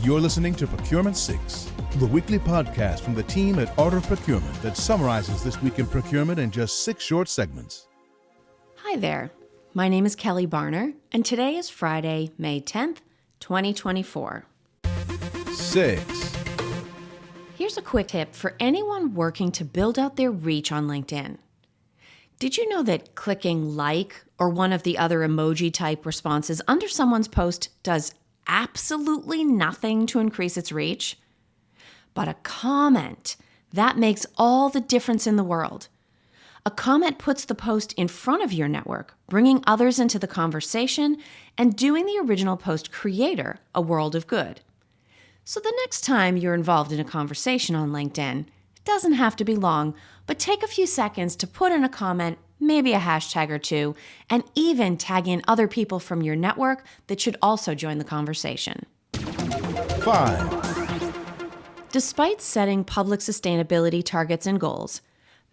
You're listening to Procurement 6, the weekly podcast from the team at Art of Procurement that summarizes this week in procurement in just 6 short segments. Hi there. My name is Kelly Barner, and today is Friday, May 10th, 2024. 6. Here's a quick tip for anyone working to build out their reach on LinkedIn. Did you know that clicking like or one of the other emoji type responses under someone's post does absolutely nothing to increase its reach? But a comment, that makes all the difference in the world. A comment puts the post in front of your network, bringing others into the conversation and doing the original post creator a world of good. So the next time you're involved in a conversation on LinkedIn, it doesn't have to be long, but take a few seconds to put in a comment, maybe a hashtag or two, and even tag in other people from your network that should also join the conversation. 5. Despite setting public sustainability targets and goals,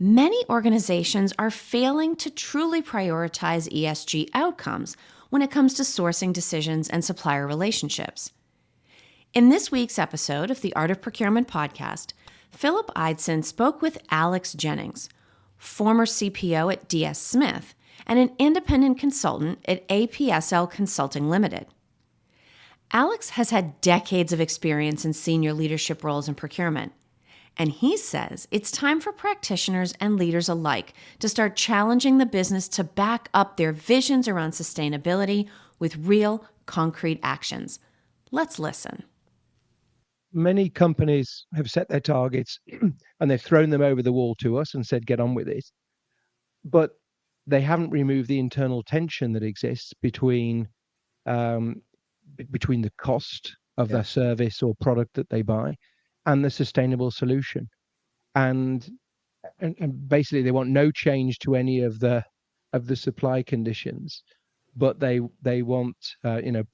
many organizations are failing to truly prioritize ESG outcomes when it comes to sourcing decisions and supplier relationships. In this week's episode of the Art of Procurement podcast, Philip Eidson spoke with Alex Jennings, former CPO at DS Smith and an independent consultant at APSL Consulting Limited. Alex has had decades of experience in senior leadership roles in procurement, and he says it's time for practitioners and leaders alike to start challenging the business to back up their visions around sustainability with real, concrete actions. Let's listen. Many companies have set their targets and they've thrown them over the wall to us and said, get on with it. But they haven't removed the internal tension that exists between the cost of their service or product that they buy and the sustainable solution. And basically they want no change to any of the supply conditions, but they want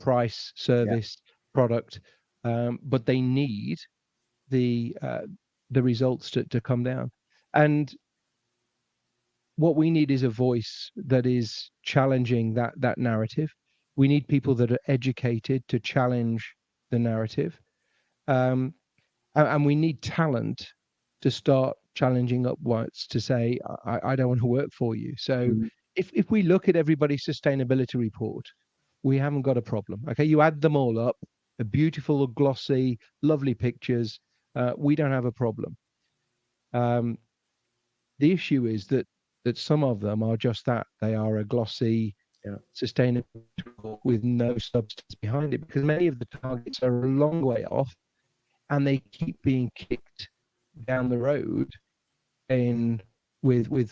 price, service, product. But they need the results to come down. And what we need is a voice that is challenging that narrative. We need people that are educated to challenge the narrative. And we need talent to start challenging upwards to say, I don't want to work for you. So if we look at everybody's sustainability report, we haven't got a problem. Okay, you add them all up, a beautiful, glossy, lovely pictures. We don't have a problem. The issue is that some of them are just that. They are a glossy, sustainable with no substance behind it, because many of the targets are a long way off and they keep being kicked down the road with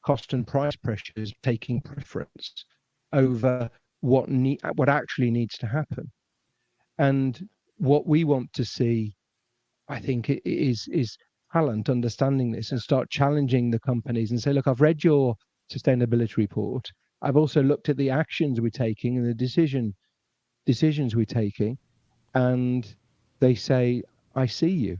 cost and price pressures taking preference over what actually needs to happen. And what we want to see, I think, is talent understanding this and start challenging the companies and say, look, I've read your sustainability report. I've also looked at the actions we're taking and the decisions we're taking. And they say, I see you.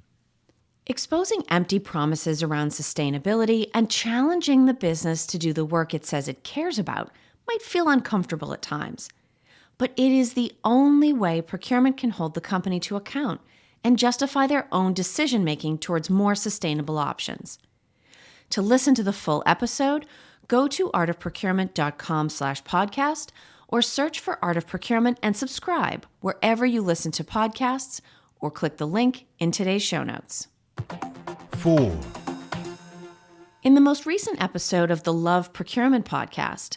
Exposing empty promises around sustainability and challenging the business to do the work it says it cares about might feel uncomfortable at times. But it is the only way procurement can hold the company to account and justify their own decision-making towards more sustainable options. To listen to the full episode, go to artofprocurement.com/podcast or search for Art of Procurement and subscribe wherever you listen to podcasts, or click the link in today's show notes. 4. In the most recent episode of the Love Procurement podcast,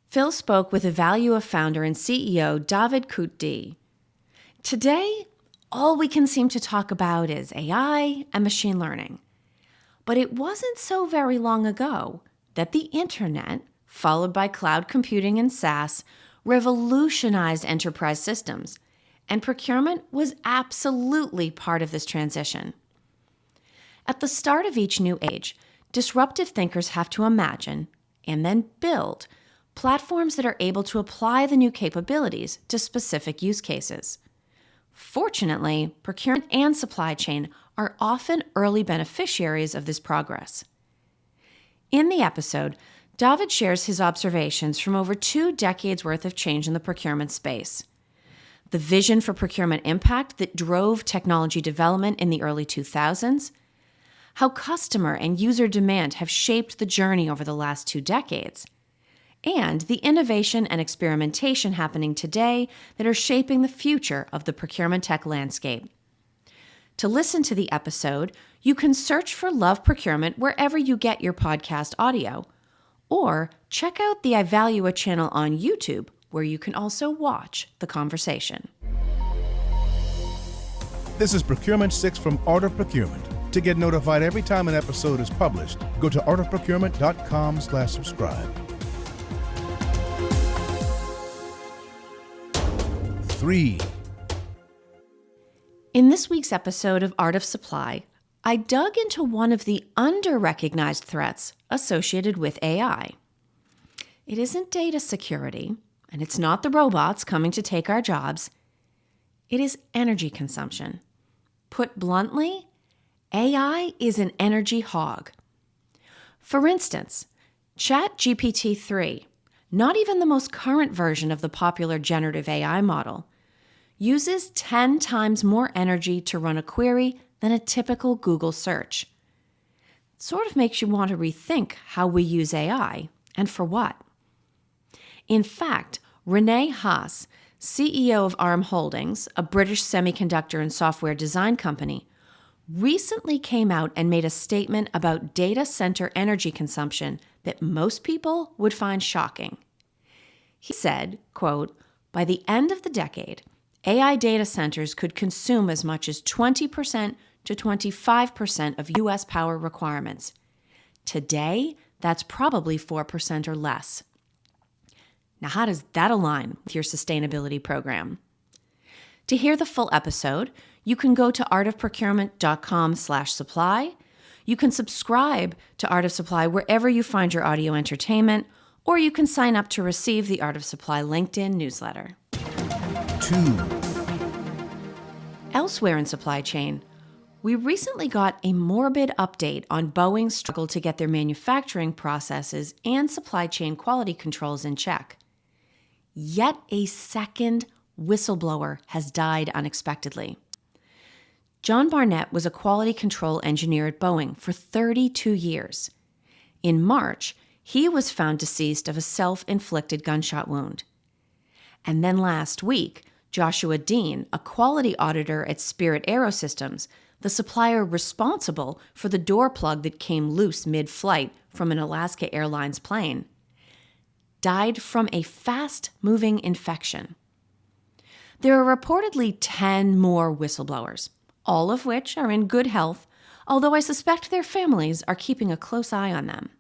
Phil spoke with Evalua founder and CEO David Kutdi. Today, all we can seem to talk about is AI and machine learning. But it wasn't so very long ago that the internet, followed by cloud computing and SaaS, revolutionized enterprise systems, and procurement was absolutely part of this transition. At the start of each new age, disruptive thinkers have to imagine, and then build, platforms that are able to apply the new capabilities to specific use cases. Fortunately, procurement and supply chain are often early beneficiaries of this progress. In the episode, David shares his observations from over 2 decades worth of change in the procurement space. the vision for procurement impact that drove technology development in the early 2000s, how customer and user demand have shaped the journey over the last 2 decades, and the innovation and experimentation happening today that are shaping the future of the procurement tech landscape. To listen to the episode, you can search for Love Procurement wherever you get your podcast audio, or check out the Ivalua channel on YouTube, where you can also watch the conversation. This is Procurement 6 from Art of Procurement. To get notified every time an episode is published, go to artofprocurement.com/subscribe. 3. In this week's episode of Art of Supply, I dug into one of the under-recognized threats associated with AI. It isn't data security, and it's not the robots coming to take our jobs. It is energy consumption. Put bluntly, AI is an energy hog. For instance, ChatGPT-3, not even the most current version of the popular generative AI model, uses 10 times more energy to run a query than a typical Google search. It sort of makes you want to rethink how we use AI and for what. In fact, Renee Haas, CEO of ARM Holdings, a British semiconductor and software design company, recently came out and made a statement about data center energy consumption that most people would find shocking. He said, quote, "By the end of the decade, AI data centers could consume as much as 20% to 25% of U.S. power requirements. Today, that's probably 4% or less." Now, how does that align with your sustainability program? To hear the full episode, you can go to artofprocurement.com/supply. You can subscribe to Art of Supply wherever you find your audio entertainment, or you can sign up to receive the Art of Supply LinkedIn newsletter. 2. Elsewhere in supply chain, we recently got a morbid update on Boeing's struggle to get their manufacturing processes and supply chain quality controls in check. Yet a second whistleblower has died unexpectedly. John Barnett was a quality control engineer at Boeing for 32 years. In March, he was found deceased of a self-inflicted gunshot wound. And then last week, Joshua Dean, a quality auditor at Spirit Aerosystems, the supplier responsible for the door plug that came loose mid-flight from an Alaska Airlines plane, died from a fast-moving infection. There are reportedly 10 more whistleblowers, all of which are in good health, although I suspect their families are keeping a close eye on them.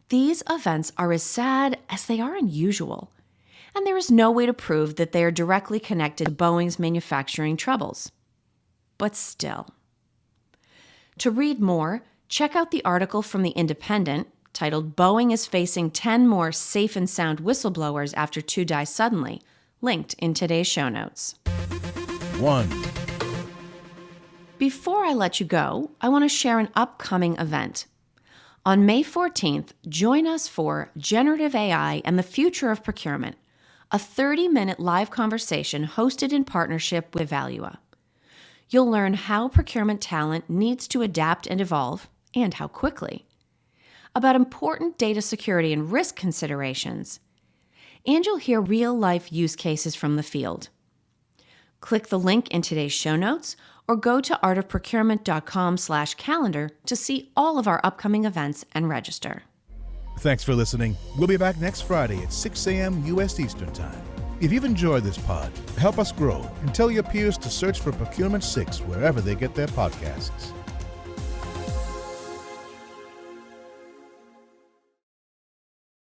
These events are as sad as they are unusual, and there is no way to prove that they are directly connected to Boeing's manufacturing troubles. But still. To read more, check out the article from The Independent titled "Boeing is Facing 10 More Safe and Sound Whistleblowers After 2 Die Suddenly," linked in today's show notes. 1. Before I let you go, I want to share an upcoming event. On May 14th, join us for Generative AI and the Future of Procurement, a 30-minute live conversation hosted in partnership with Ivalua. You'll learn how procurement talent needs to adapt and evolve, and how quickly, about important data security and risk considerations, and you'll hear real-life use cases from the field. Click the link in today's show notes or go to artofprocurement.com/calendar to see all of our upcoming events and register. Thanks for listening. We'll be back next Friday at 6 a.m. U.S. Eastern Time. If you've enjoyed this pod, help us grow and tell your peers to search for Procurement 6 wherever they get their podcasts.